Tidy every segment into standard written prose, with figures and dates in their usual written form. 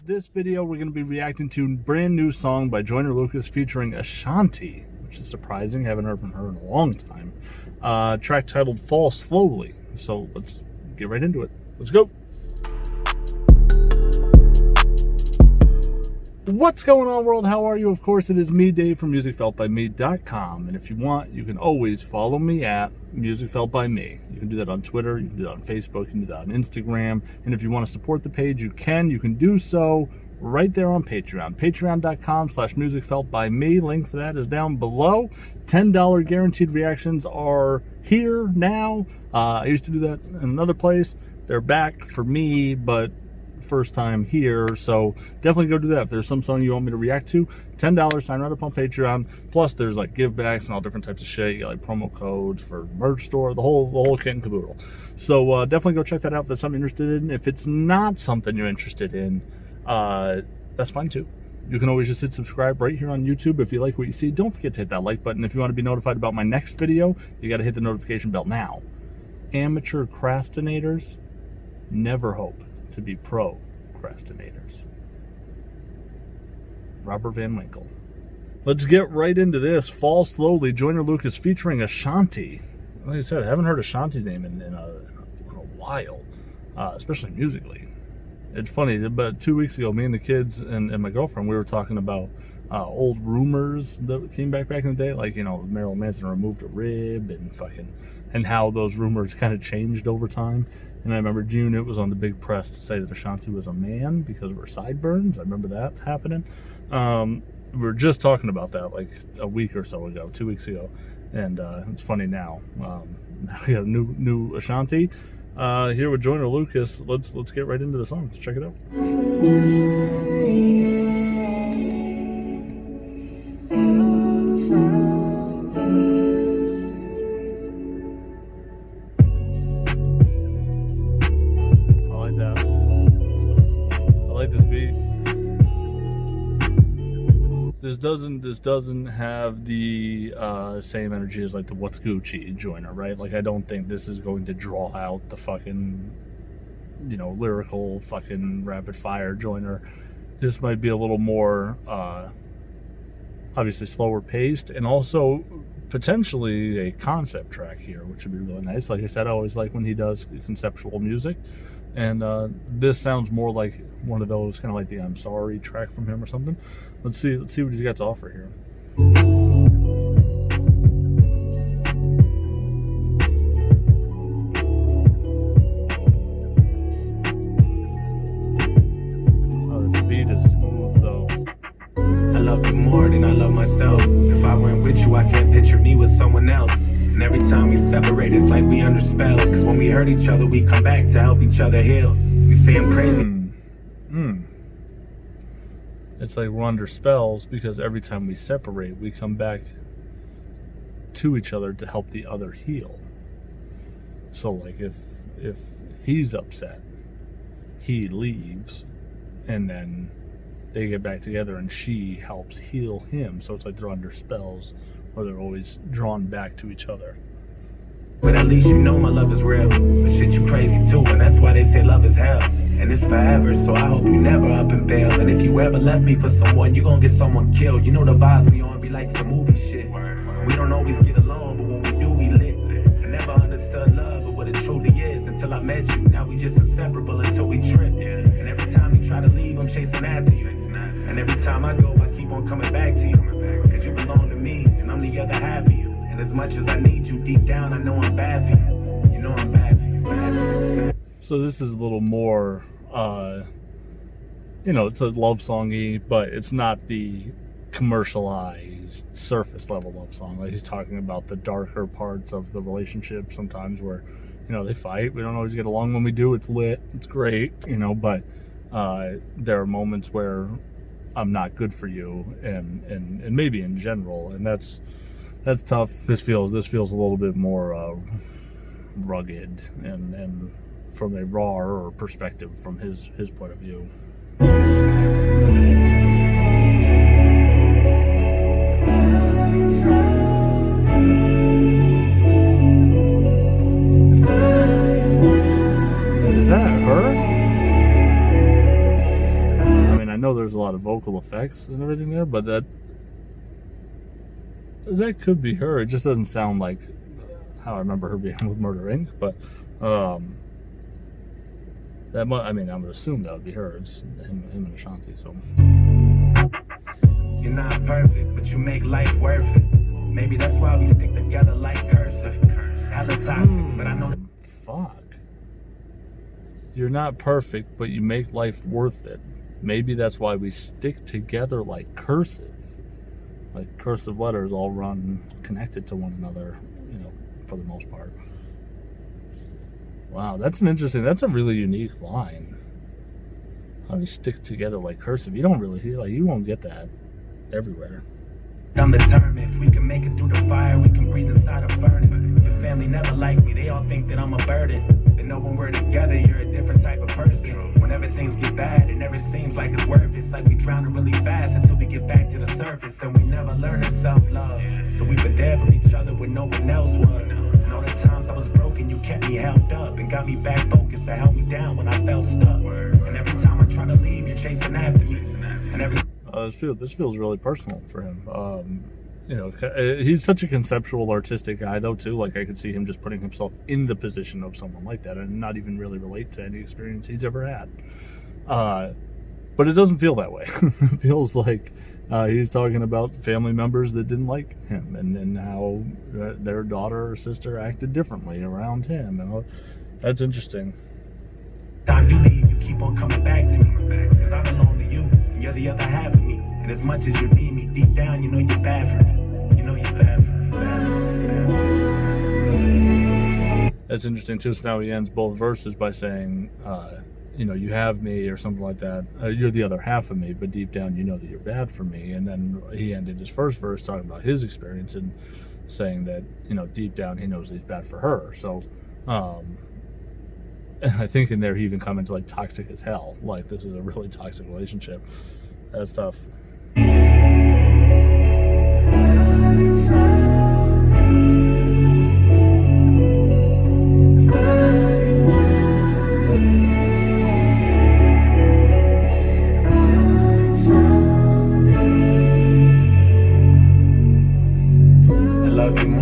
This video we're going to be reacting to a brand new song by JOYNER Lucas featuring ASHANTI, which is surprising. Haven't heard from her in a long time. Track titled Fall Slowly. So let's get right into it. Let's go. What's going on, world? How are you? Of course, it is me, Dave, from musicfeltbyme.com. And if you want, you can always follow me at musicfeltbyme. You can do that on Twitter, you can do that on Facebook, you can do that on Instagram. And if you want to support the page, you can do so right there on Patreon. Patreon.com/musicfeltbyme. Link for that is down below. $10 guaranteed reactions are here now. I used to do that in another place. They're back for me, but first time here, so definitely go do that. If there's some song you want me to react to, $10, sign right up on Patreon. Plus there's like give backs and all different types of shit. You got like promo codes for merch store, the whole kit and caboodle. So definitely go check that out if that's something you're interested in. If it's not something you're interested in, that's fine too. You can always just hit subscribe right here on YouTube. If you like what you see, don't forget to hit that like button. If you want to be notified about my next video, you got to hit the notification bell now. Amateur procrastinators never hope to be procrastinators. Robert Van Winkle. Let's get right into this. Fall Slowly, JOYNER Lucas featuring ASHANTI. Like I said, I haven't heard ASHANTI's name in a while, especially musically. It's funny, but 2 weeks ago, me and the kids and my girlfriend, we were talking about old rumors that came back in the day, like, you know, Marilyn Manson removed a rib and how those rumors kind of changed over time. And I remember June, it was on the big press to say that ASHANTI was a man because of her sideburns. I remember that happening. We were just talking about that like a week or so ago, 2 weeks ago. And it's funny now. Now we got a new ASHANTI here with JOYNER Lucas. Let's get right into the song. Let's check it out. This doesn't have the same energy as like the What's Gucci JOYNER, right? Like I don't think this is going to draw out the fucking, you know, lyrical fucking rapid fire JOYNER. This might be a little more obviously slower paced, and also potentially a concept track here, which would be really nice. Like I said, I always like when he does conceptual music, and this sounds more like one of those, kind of like the I'm Sorry track from him or something. Let's see what he's got to offer here. Oh, this beat is smooth though. I love you more than I love myself. If I weren't with you, I can't picture me with someone else. And every time we separate, it's like we under spells. Cause when we hurt each other, we come back to help each other heal. You say I'm crazy. It's like we're under spells because every time we separate, we come back to each other to help the other heal. So like if he's upset, he leaves, and then they get back together and she helps heal him. So it's like they're under spells, or they're always drawn back to each other. But at least you know my love is real. But shit, you crazy too, and that's why they say love is hell. And it's forever, so I hope you never up and bail. And if you ever left me for someone, you gon' get someone killed. You know the vibes we on be like some movie shit. We don't always get along, but when we do, we lit. I never understood love or what it truly is until I met you. Now we just inseparable until we trip. And every time you try to leave, I'm chasing after you. And every time I go, I keep on coming back to you. Cause you belong to me, and I'm the other half of you. And as much as I need you deep down, I know I'm bad for you. You know I'm bad for you. So this is a little more, you know, it's a love songy, but it's not the commercialized surface level love song. Like he's talking about the darker parts of the relationship sometimes where, you know, they fight. We don't always get along. When we do, it's lit. It's great, you know, but there are moments where I'm not good for you, and maybe in general, and that's tough. This feels a little bit more rugged and from a raw perspective from his point of view. Is that her? I mean, I know there's a lot of vocal effects and everything there, but that could be her. It just doesn't sound like how I remember her being with Murder Inc. But I mean, I would assume that would be her. It's him and Ashanti. So you're not perfect, but you make life worth it. Maybe that's why we stick together like cursive. Hella toxic, but I know. Fuck. You're not perfect, but you make life worth it. Maybe that's why we stick together like cursive. Like cursive letters all run connected to one another, you know, for the most part. Wow, that's a really unique line. How we stick together like cursive. You don't really hear, like, you won't get that everywhere. I'm determined, if we can make it through the fire, we can breathe inside a furnace. Your family never like me, they all think that I'm a burden. They know when we're together, you're a different type of person. Whenever things get bad, it never seems like it's worth it. It's like we drown really fast until we get back to the surface. And we never learn to self-love. So we've been there for each other when no one else was. And all the times I was broken, you kept me held up and got me back focused and held me down when I felt stuck. And every time I try to leave, you're chasing after me. And every this feels really personal for him. You know, he's such a conceptual, artistic guy, though, too. Like, I could see him just putting himself in the position of someone like that and not even really relate to any experience he's ever had. But it doesn't feel that way. It feels like he's talking about family members that didn't like him and how their daughter or sister acted differently around him. And that's interesting. time you leave, you keep on coming back to me. Cause I belong to you, and you're the other half of me. And as much as you need me, deep down, you know you're bad for me. You know you're bad for me. That's interesting too. So now he ends both verses by saying, you know, you have me, or something like that. You're the other half of me, but deep down you know that you're bad for me. And then he ended his first verse talking about his experience and saying that, you know, deep down he knows he's bad for her. So, and I think in there he even commented like toxic as hell. Like, this is a really toxic relationship. That's tough.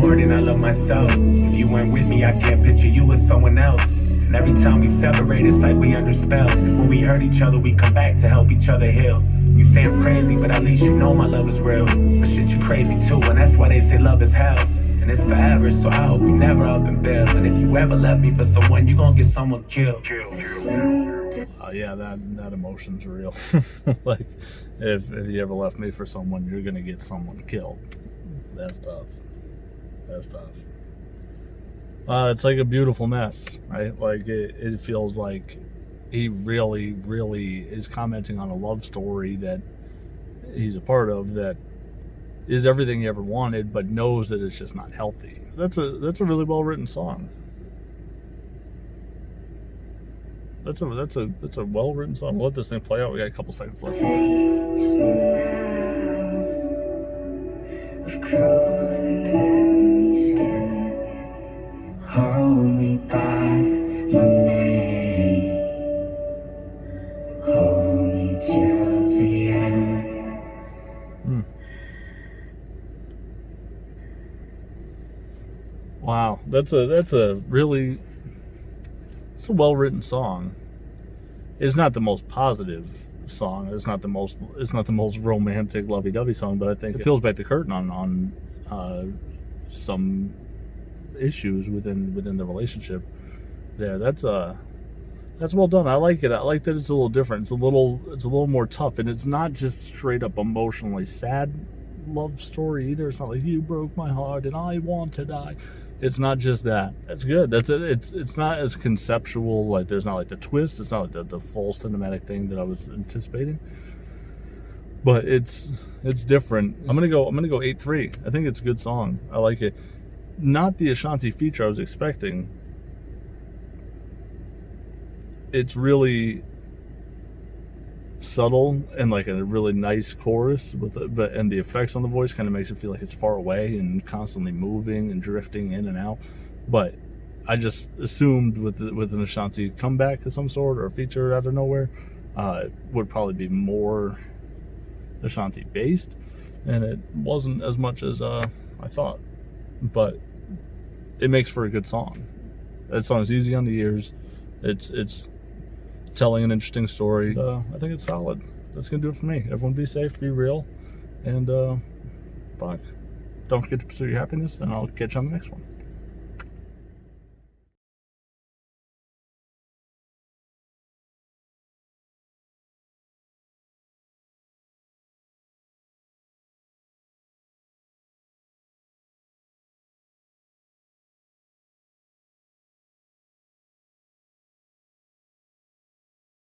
More than I love myself. If you weren't with me, I can't picture you as someone else. And every time we separate, it's like we under spells. Cause when we hurt each other, we come back to help each other heal. You say I'm crazy, but at least you know my love is real. But shit, you crazy too, and that's why they say love is hell. And it's forever, so I hope we never up and bail. And if you ever left me for someone, you gonna get someone killed. Yeah, that emotion's real. Like, if you ever left me for someone, you're gonna get someone killed. That's tough. That's tough. It's like a beautiful mess, right? Like, it feels like he really, really is commenting on a love story that he's a part of that is everything he ever wanted, but knows that it's just not healthy. That's a really well written song. That's a well written song. We'll let this thing play out. We got a couple seconds left. Hold me by your name. Hold me till the end. Wow, it's a well-written song. It's not the most positive song. It's not the most romantic, lovey-dovey song. But I think it peels back the curtain on some issues within the relationship there. That's well done. I like it. I like that it's a little different. It's a little more tough, and it's not just straight up emotionally sad love story either. It's not like you broke my heart and I want to die. It's not just that. That's good. That's it. It's not as conceptual. Like, there's not like the twist. It's not like the full cinematic thing that I was anticipating. But it's different. I'm gonna go 8-3. I think it's a good song. I like it. Not the Ashanti feature I was expecting. It's really subtle and like a really nice chorus and the effects on the voice kind of makes it feel like it's far away and constantly moving and drifting in and out. But I just assumed with an Ashanti comeback of some sort or a feature out of nowhere would probably be more Ashanti based, and it wasn't as much as I thought, but it makes for a good song. That song is easy on the ears. It's telling an interesting story. I think it's solid. That's gonna do it for me. Everyone be safe, be real, and fuck. Don't forget to pursue your happiness, and I'll catch you on the next one.